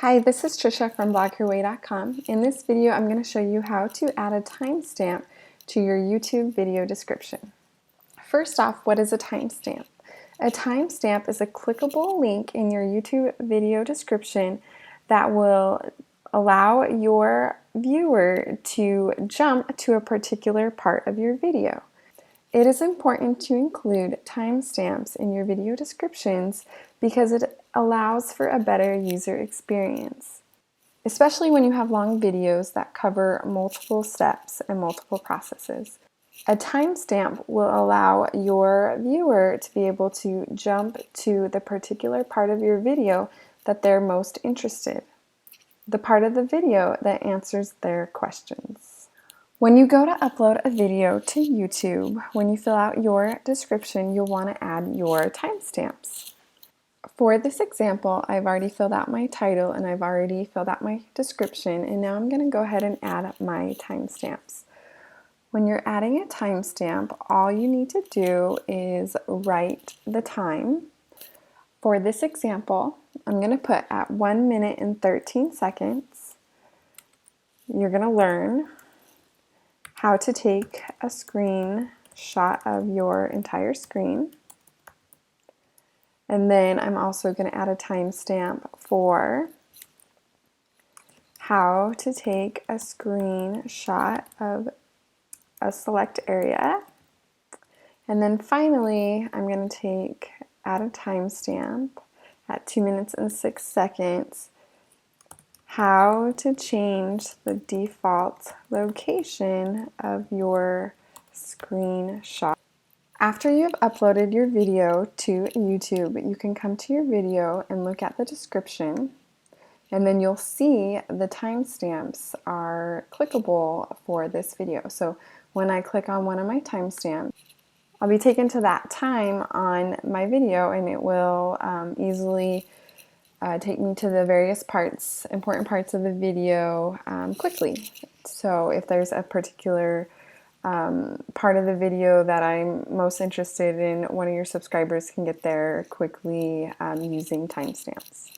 Hi, this is Trisha from blogherway.com. In this video, I'm going to show you how to add a timestamp to your YouTube video description. First off, what is a timestamp? A timestamp is a clickable link in your YouTube video description that will allow your viewer to jump to a particular part of your video. It is important to include timestamps in your video descriptions because it allows for a better user experience, especially when you have long videos that cover multiple steps and multiple processes. A timestamp will allow your viewer to be able to jump to the particular part of your video that they're most interested, the part of the video that answers their questions. When you go to upload a video to YouTube, when you fill out your description, you'll want to add your timestamps. For this example, I've already filled out my title and I've already filled out my description, and now I'm going to go ahead and add my timestamps. When you're adding a timestamp, all you need to do is write the time. For this example, I'm going to put at 1 minute and 13 seconds. You're going to learn how to take a screenshot of your entire screen. And then I'm also going to add a timestamp for how to take a screenshot of a select area. And then finally, I'm going to add a timestamp at 2 minutes and 6 seconds, how to change the default location of your screenshot. After you have uploaded your video to YouTube, you can come to your video and look at the description, and then you'll see the timestamps are clickable for this video. So when I click on one of my timestamps, I'll be taken to that time on my video, and it will easily take me to the various parts, important parts of the video quickly. So if there's a particular part of the video that I'm most interested in, one of your subscribers can get there quickly using timestamps.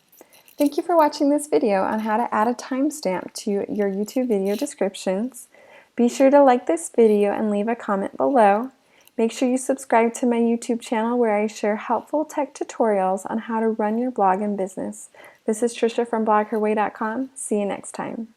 Thank you for watching this video on how to add a timestamp to your YouTube video descriptions. Be sure to like this video and leave a comment below. Make sure you subscribe to my YouTube channel where I share helpful tech tutorials on how to run your blog and business. This is Trisha from blogherway.com. See you next time.